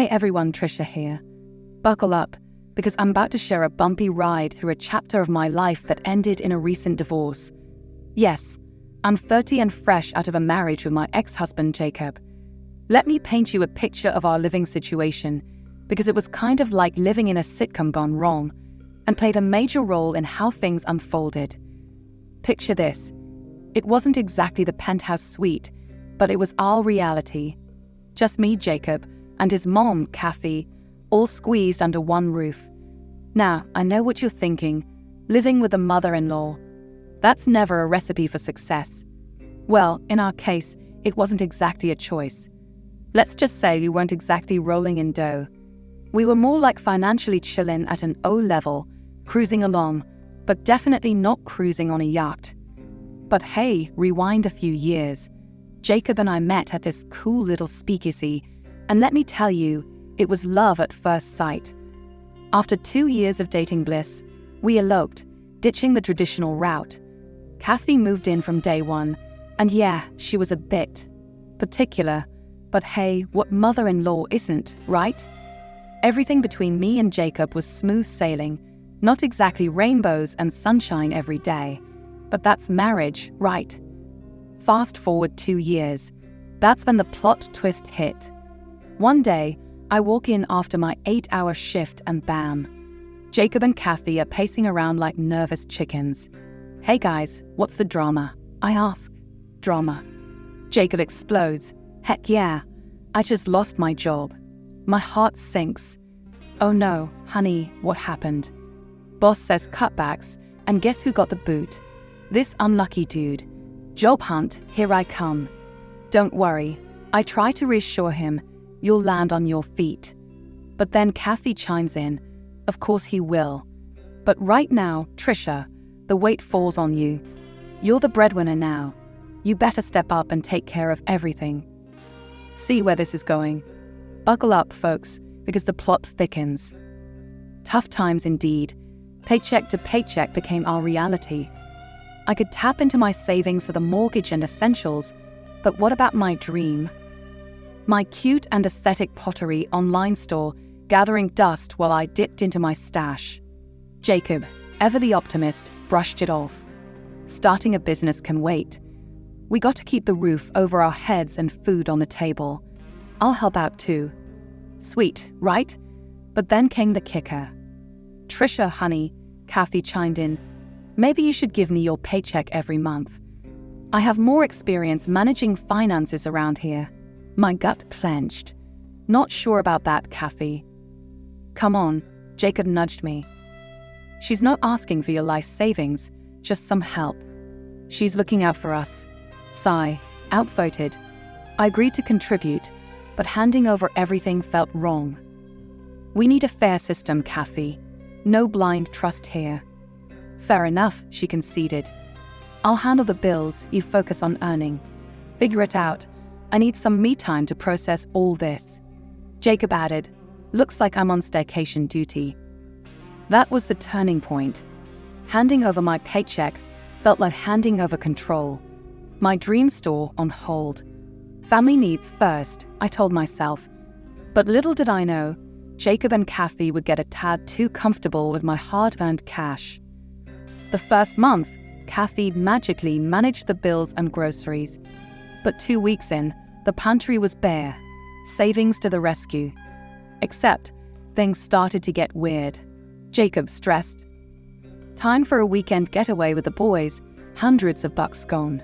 Hey everyone, Trisha here. Buckle up, because I'm about to share a bumpy ride through a chapter of my life that ended in a recent divorce. Yes, I'm 30 and fresh out of a marriage with my ex-husband Jacob. Let me paint you a picture of our living situation, because it was kind of like living in a sitcom gone wrong, and played a major role in how things unfolded. Picture this. It wasn't exactly the penthouse suite, but it was our reality. Just me, Jacob, and his mom, Cathy, all squeezed under one roof. Now, I know what you're thinking. Living with a mother-in-law. That's never a recipe for success. Well, in our case, it wasn't exactly a choice. Let's just say we weren't exactly rolling in dough. We were more like financially chillin at an O level, cruising along, but definitely not cruising on a yacht. But hey, rewind a few years. Jacob and I met at this cool little speakeasy, and let me tell you, it was love at first sight. After 2 years of dating bliss, we eloped, ditching the traditional route. Cathy moved in from day one, and yeah, she was a bit particular, but hey, what mother-in-law isn't, right? Everything between me and Jacob was smooth sailing, not exactly rainbows and sunshine every day, but that's marriage, right? Fast forward 2 years. That's when the plot twist hit. One day, I walk in after my 8-hour shift and bam, Jacob and Cathy are pacing around like nervous chickens. Hey guys, what's the drama? I ask. Drama. Jacob explodes. Heck yeah, I just lost my job. My heart sinks. Oh no, honey, what happened? Boss says cutbacks, and guess who got the boot? This unlucky dude. Job hunt, here I come. Don't worry, I try to reassure him, you'll land on your feet. But then Cathy chimes in, of course he will. But right now, Trisha, the weight falls on you. You're the breadwinner now. You better step up and take care of everything. See where this is going. Buckle up, folks, because the plot thickens. Tough times indeed. Paycheck to paycheck became our reality. I could tap into my savings for the mortgage and essentials, but what about my dream? My cute and aesthetic pottery online store gathering dust while I dipped into my stash. Jacob, ever the optimist, brushed it off. Starting a business can wait. We got to keep the roof over our heads and food on the table. I'll help out too. Sweet, right? But then came the kicker. Trisha, honey, Cathy chimed in, maybe you should give me your paycheck every month. I have more experience managing finances around here. My gut clenched. Not sure about that, Cathy. Come on, Jacob nudged me. She's not asking for your life savings, just some help. She's looking out for us. Sigh, outvoted. I agreed to contribute, but handing over everything felt wrong. We need a fair system, Cathy. No blind trust here. Fair enough, she conceded. I'll handle the bills, you focus on earning. Figure it out. I need some me time to process all this. Jacob added, looks like I'm on staycation duty. That was the turning point. Handing over my paycheck felt like handing over control. My dream store on hold. Family needs first, I told myself. But little did I know, Jacob and Cathy would get a tad too comfortable with my hard-earned cash. The first month, Cathy magically managed the bills and groceries. But 2 weeks in, the pantry was bare. Savings to the rescue. Except, things started to get weird. Jacob stressed. Time for a weekend getaway with the boys, hundreds of bucks gone.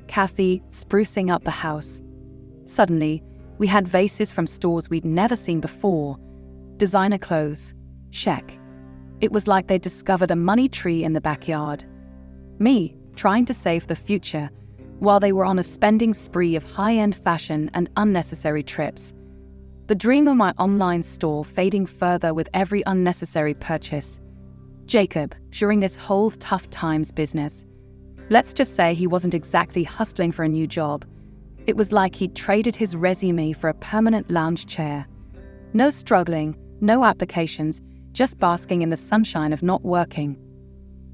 Cathy sprucing up the house. Suddenly, we had vases from stores we'd never seen before. Designer clothes. Check. It was like they'd discovered a money tree in the backyard. Me, trying to save the future, while they were on a spending spree of high-end fashion and unnecessary trips. The dream of my online store fading further with every unnecessary purchase. Jacob, during this whole tough times business. Let's just say he wasn't exactly hustling for a new job. It was like he'd traded his resume for a permanent lounge chair. No struggling, no applications, just basking in the sunshine of not working.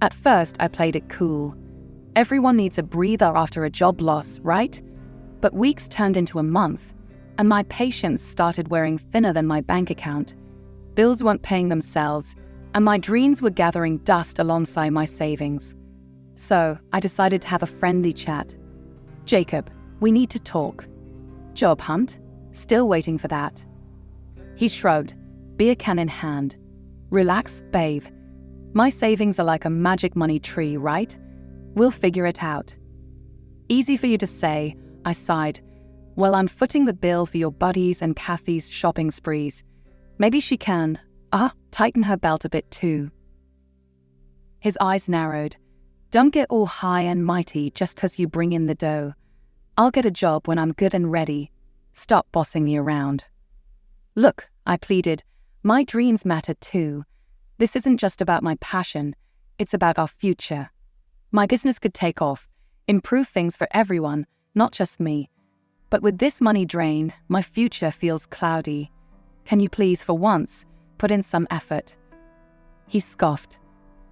At first, I played it cool. Everyone needs a breather after a job loss, right? But weeks turned into a month, and my patience started wearing thinner than my bank account. Bills weren't paying themselves, and my dreams were gathering dust alongside my savings. So I decided to have a friendly chat. "Jacob, we need to talk." "Job hunt? Still waiting for that." He shrugged, beer can in hand. "Relax, babe. My savings are like a magic money tree, right? We'll figure it out." "Easy for you to say," I sighed. "Well, I'm footing the bill for your buddies and Cathy's shopping sprees. Maybe she can, tighten her belt a bit too." His eyes narrowed. "Don't get all high and mighty just 'cause you bring in the dough. I'll get a job when I'm good and ready. Stop bossing me around." "Look," I pleaded, "my dreams matter too. This isn't just about my passion, it's about our future. My business could take off, improve things for everyone, not just me. But with this money drain, my future feels cloudy. Can you please, for once, put in some effort?" He scoffed.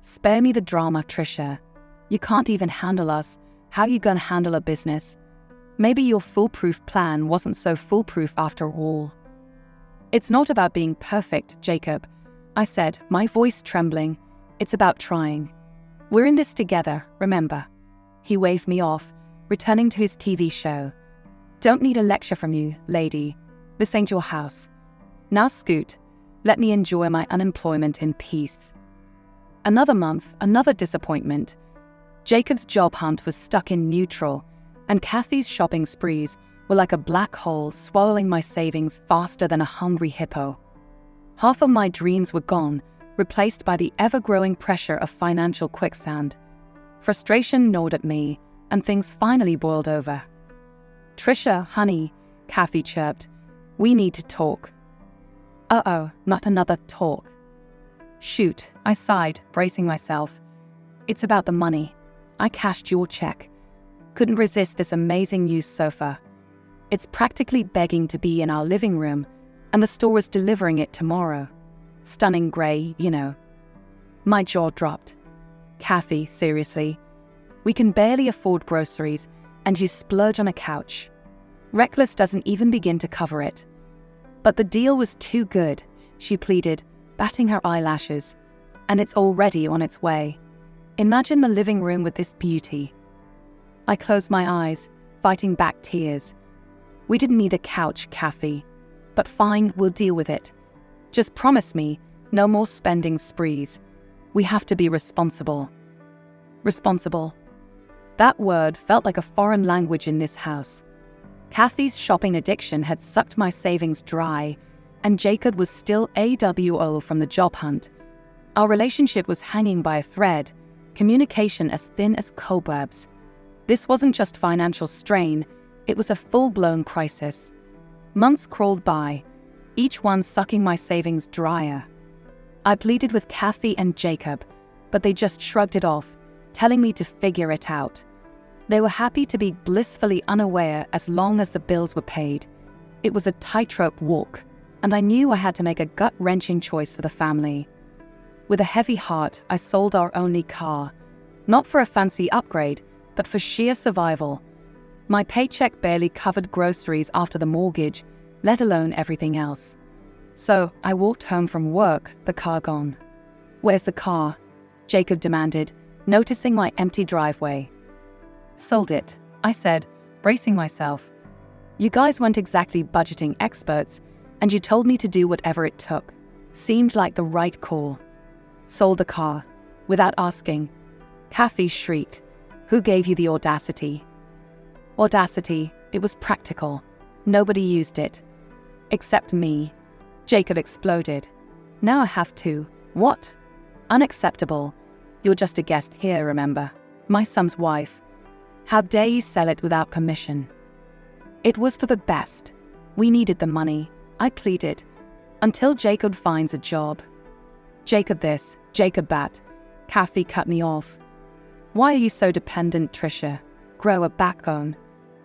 "Spare me the drama, Trisha. You can't even handle us. How you gonna handle a business? Maybe your foolproof plan wasn't so foolproof after all." "It's not about being perfect, Jacob," I said, my voice trembling. "It's about trying. We're in this together, remember." He waved me off, returning to his TV show. "Don't need a lecture from you, lady. This ain't your house. Now scoot. Let me enjoy my unemployment in peace." Another month, another disappointment. Jacob's job hunt was stuck in neutral, and Cathy's shopping sprees were like a black hole swallowing my savings faster than a hungry hippo. Half of my dreams were gone, replaced by the ever-growing pressure of financial quicksand. Frustration gnawed at me, and things finally boiled over. "Trisha, honey," Cathy chirped, "we need to talk." "Uh-oh, not another talk." "Shoot," I sighed, bracing myself. "It's about the money. I cashed your check. Couldn't resist this amazing new sofa. It's practically begging to be in our living room, and the store is delivering it tomorrow. Stunning grey, you know." My jaw dropped. "Cathy, seriously? We can barely afford groceries, and you splurge on a couch. Reckless doesn't even begin to cover it." "But the deal was too good," she pleaded, batting her eyelashes. "And it's already on its way. Imagine the living room with this beauty." I closed my eyes, fighting back tears. "We didn't need a couch, Cathy. But fine, we'll deal with it. Just promise me, no more spending sprees. We have to be responsible." Responsible. That word felt like a foreign language in this house. Cathy's shopping addiction had sucked my savings dry, and Jacob was still AWOL from the job hunt. Our relationship was hanging by a thread, communication as thin as cobwebs. This wasn't just financial strain, it was a full-blown crisis. Months crawled by, each one sucking my savings drier. I pleaded with Cathy and Jacob, but they just shrugged it off, telling me to figure it out. They were happy to be blissfully unaware as long as the bills were paid. It was a tightrope walk, and I knew I had to make a gut-wrenching choice for the family. With a heavy heart, I sold our only car, not for a fancy upgrade, but for sheer survival. My paycheck barely covered groceries after the mortgage, let alone everything else. So I walked home from work, the car gone. "Where's the car?" Jacob demanded, noticing my empty driveway. "Sold it," I said, bracing myself. "You guys weren't exactly budgeting experts, and you told me to do whatever it took. Seemed like the right call." "Sold the car, without asking." Cathy shrieked. "Who gave you the audacity?" "Audacity, it was practical. Nobody used it. Except me." Jacob exploded. "Now I have to. What? Unacceptable. You're just a guest here, remember? My son's wife. How dare you sell it without permission?" "It was for the best. We needed the money," I pleaded, "until Jacob finds a job." "Jacob this, Jacob that." Cathy cut me off. "Why are you so dependent, Trisha? Grow a backbone.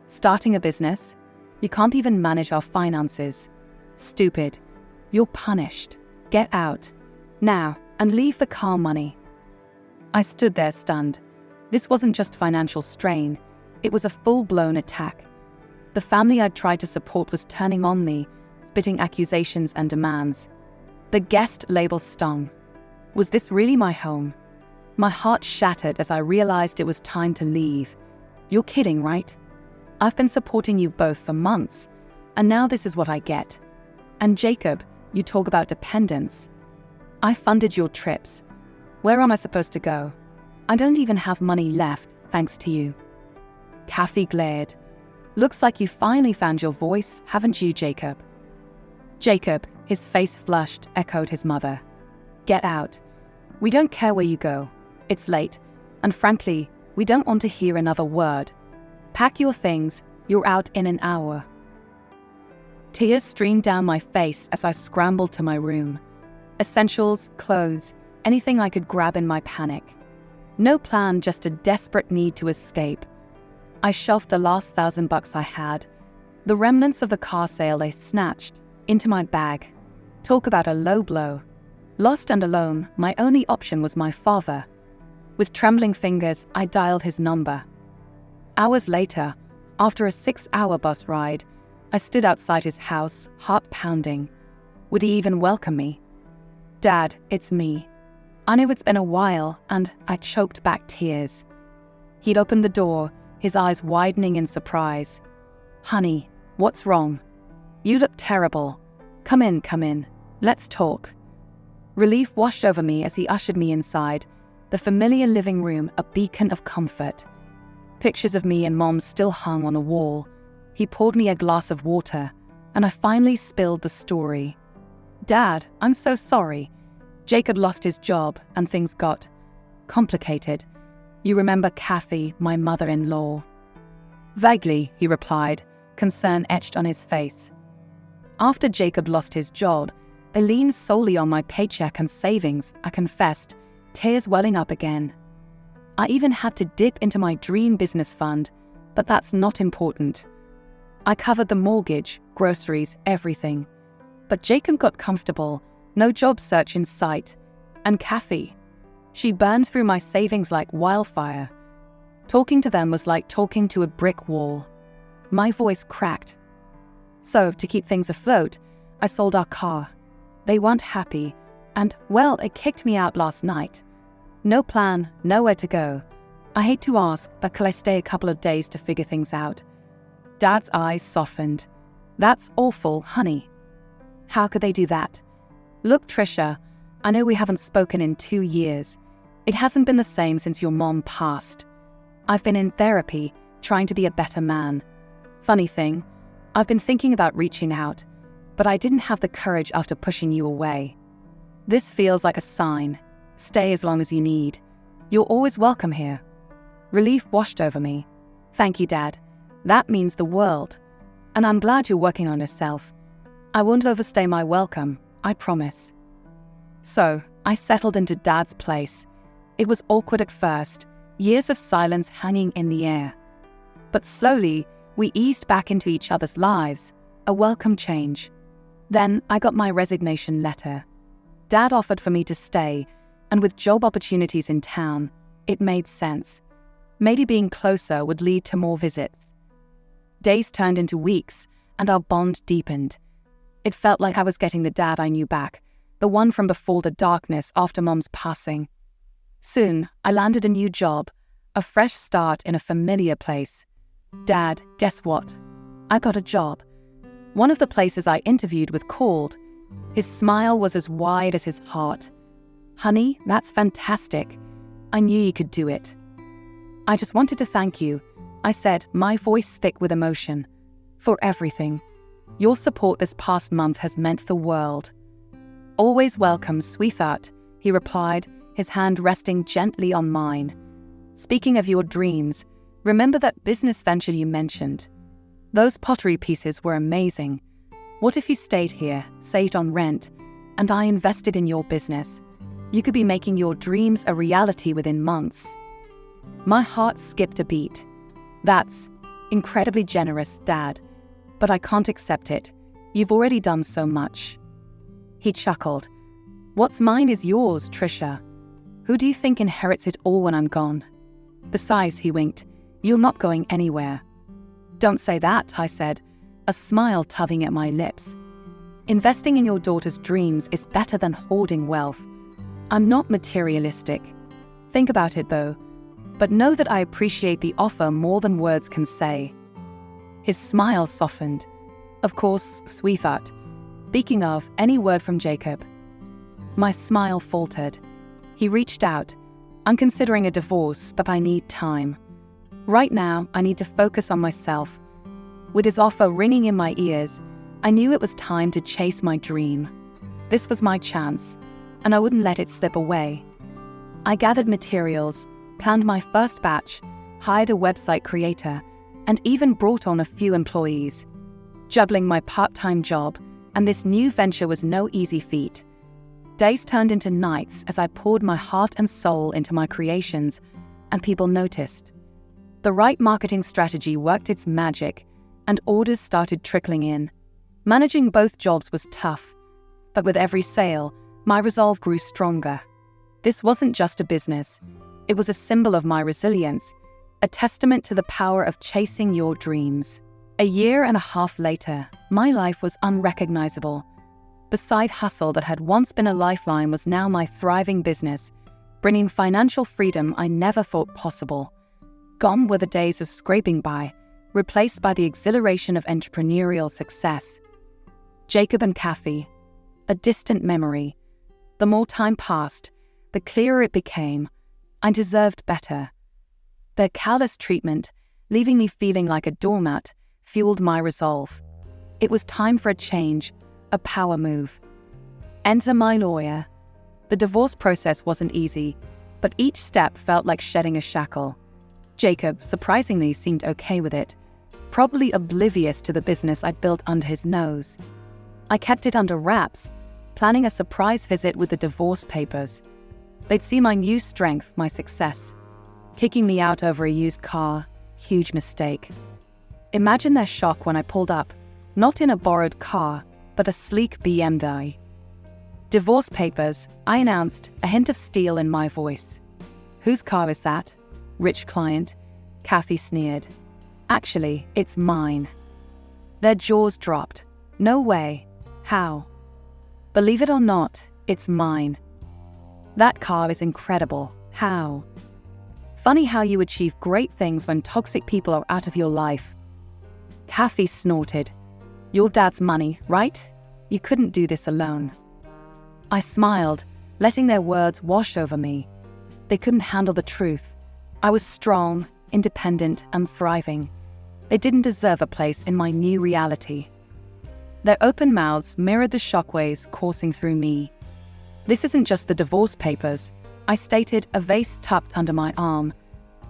Starting a business? You can't even manage our finances. Stupid. You're punished. Get out. Now, and leave the car money." I stood there stunned. This wasn't just financial strain. It was a full-blown attack. The family I'd tried to support was turning on me, spitting accusations and demands. The guest label stung. Was this really my home? My heart shattered as I realized it was time to leave. You're kidding, right? I've been supporting you both for months, and now this is what I get. And Jacob, you talk about dependence. I funded your trips. Where am I supposed to go? I don't even have money left, thanks to you. Cathy glared. Looks like you finally found your voice, haven't you, Jacob? Jacob, his face flushed, echoed his mother. Get out. We don't care where you go. It's late, and frankly, we don't want to hear another word. Pack your things, you're out in an hour. Tears streamed down my face as I scrambled to my room. Essentials, clothes, anything I could grab in my panic. No plan, just a desperate need to escape. I shoved the last $1,000 I had, the remnants of the car sale they snatched, into my bag. Talk about a low blow. Lost and alone, my only option was my father. With trembling fingers, I dialed his number. Hours later, after a 6-hour bus ride, I stood outside his house, heart pounding. Would he even welcome me? Dad, it's me. I know it's been a while, and I choked back tears. He'd opened the door, his eyes widening in surprise. Honey, what's wrong? You look terrible. Come in. Let's talk. Relief washed over me as he ushered me inside, the familiar living room a beacon of comfort. Pictures of me and Mom still hung on the wall. He poured me a glass of water, and I finally spilled the story. Dad, I'm so sorry. Jacob lost his job, and things got complicated. You remember Cathy, my mother-in-law? Vaguely, he replied, concern etched on his face. After Jacob lost his job, I leaned solely on my paycheck and savings, I confessed, tears welling up again. I even had to dip into my dream business fund, but that's not important. I covered the mortgage, groceries, everything. But Jacob got comfortable, no job search in sight. And Cathy, she burned through my savings like wildfire. Talking to them was like talking to a brick wall. My voice cracked. So, to keep things afloat, I sold our car. They weren't happy, and, well, it kicked me out last night. No plan, nowhere to go. I hate to ask, but could I stay a couple of days to figure things out? Dad's eyes softened. That's awful, honey. How could they do that? Look, Trisha, I know we haven't spoken in 2 years. It hasn't been the same since your mom passed. I've been in therapy, trying to be a better man. Funny thing, I've been thinking about reaching out, but I didn't have the courage after pushing you away. This feels like a sign. Stay as long as you need. You're always welcome here. Relief washed over me. Thank you, Dad. That means the world. And I'm glad you're working on yourself. I won't overstay my welcome, I promise. So, I settled into Dad's place. It was awkward at first, years of silence hanging in the air. But slowly, we eased back into each other's lives, a welcome change. Then I got my resignation letter. Dad offered for me to stay, and with job opportunities in town, it made sense. Maybe being closer would lead to more visits. Days turned into weeks, and our bond deepened. It felt like I was getting the Dad I knew back, the one from before the darkness after Mom's passing. Soon, I landed a new job, a fresh start in a familiar place. Dad, guess what? I got a job. One of the places I interviewed with called. His smile was as wide as his heart. Honey, that's fantastic. I knew you could do it. I just wanted to thank you, I said, my voice thick with emotion, for everything. Your support this past month has meant the world. Always welcome, sweetheart, he replied, his hand resting gently on mine. Speaking of your dreams, remember that business venture you mentioned? Those pottery pieces were amazing. What if you stayed here, saved on rent, and I invested in your business? You could be making your dreams a reality within months. My heart skipped a beat. That's incredibly generous, Dad, but I can't accept it. You've already done so much. He chuckled. What's mine is yours, Trisha. Who do you think inherits it all when I'm gone? Besides, he winked, you're not going anywhere. Don't say that, I said, a smile tugging at my lips. Investing in your daughter's dreams is better than hoarding wealth. I'm not materialistic. Think about it though, but know that I appreciate the offer more than words can say. His smile softened. Of course, sweetheart. Speaking of, any word from Jacob? My smile faltered. He reached out. I'm considering a divorce, but I need time. Right now, I need to focus on myself. With his offer ringing in my ears, I knew it was time to chase my dream. This was my chance, and I wouldn't let it slip away. I gathered materials, planned my first batch, hired a website creator, and even brought on a few employees. Juggling my part-time job and this new venture was no easy feat. Days turned into nights as I poured my heart and soul into my creations, and people noticed. The right marketing strategy worked its magic, and orders started trickling in. Managing both jobs was tough, but with every sale, my resolve grew stronger. This wasn't just a business. It was a symbol of my resilience, a testament to the power of chasing your dreams. A year and a half later, my life was unrecognizable. The side hustle that had once been a lifeline was now my thriving business, bringing financial freedom I never thought possible. Gone were the days of scraping by, replaced by the exhilaration of entrepreneurial success. Jacob and Cathy, a distant memory. The more time passed, the clearer it became. I deserved better. Their callous treatment, leaving me feeling like a doormat, fueled my resolve. It was time for a change, a power move. Enter my lawyer. The divorce process wasn't easy, but each step felt like shedding a shackle. Jacob, surprisingly, seemed okay with it, probably oblivious to the business I'd built under his nose. I kept it under wraps, planning a surprise visit with the divorce papers. They'd see my new strength, my success. Kicking me out over a used car, huge mistake. Imagine their shock when I pulled up, not in a borrowed car, but a sleek BMW. Divorce papers, I announced, a hint of steel in my voice. Whose car is that? Rich client. Cathy sneered. Actually, it's mine. Their jaws dropped. No way. How? Believe it or not, it's mine. That car is incredible. How? Funny how you achieve great things when toxic people are out of your life. Cathy snorted. Your dad's money, right? You couldn't do this alone. I smiled, letting their words wash over me. They couldn't handle the truth. I was strong, independent, and thriving. They didn't deserve a place in my new reality. Their open mouths mirrored the shockwaves coursing through me. This isn't just the divorce papers, I stated, a vase tucked under my arm.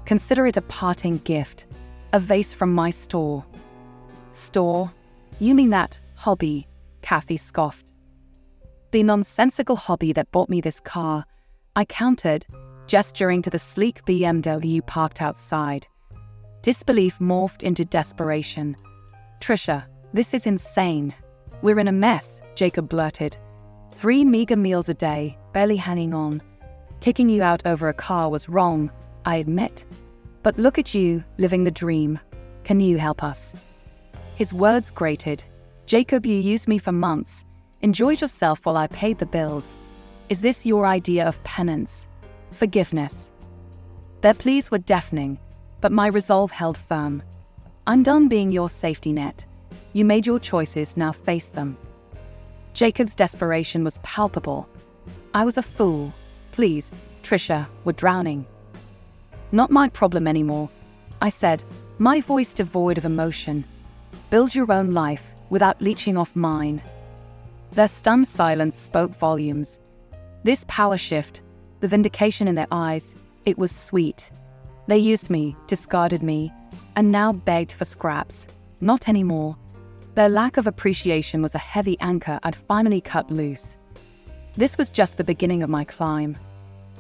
Consider it a parting gift, a vase from my store. Store? You mean that hobby? Cathy scoffed. The nonsensical hobby that bought me this car, I countered, gesturing to the sleek BMW parked outside. Disbelief morphed into desperation. Trisha, this is insane. We're in a mess, Jacob blurted. 3 meager meals a day, barely hanging on. Kicking you out over a car was wrong, I admit. But look at you, living the dream. Can you help us? His words grated. Jacob, you used me for months. Enjoyed yourself while I paid the bills. Is this your idea of penance? Forgiveness? Their pleas were deafening, but my resolve held firm. I'm done being your safety net. You made your choices, now face them. Jacob's desperation was palpable. I was a fool. Please, Trisha, we're drowning. Not my problem anymore, I said, my voice devoid of emotion. Build your own life without leeching off mine. Their stunned silence spoke volumes. This power shift, the vindication in their eyes, it was sweet. They used me, discarded me, and now begged for scraps. Not anymore. Their lack of appreciation was a heavy anchor I'd finally cut loose. This was just the beginning of my climb.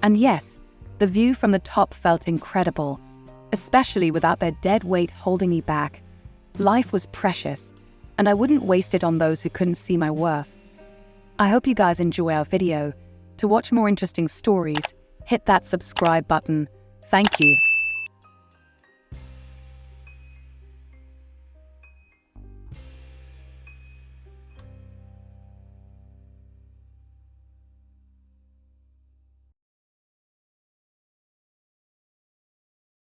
And yes, the view from the top felt incredible, especially without their dead weight holding me back. Life was precious, and I wouldn't waste it on those who couldn't see my worth. I hope you guys enjoy our video. To watch more interesting stories, hit that subscribe button. Thank you.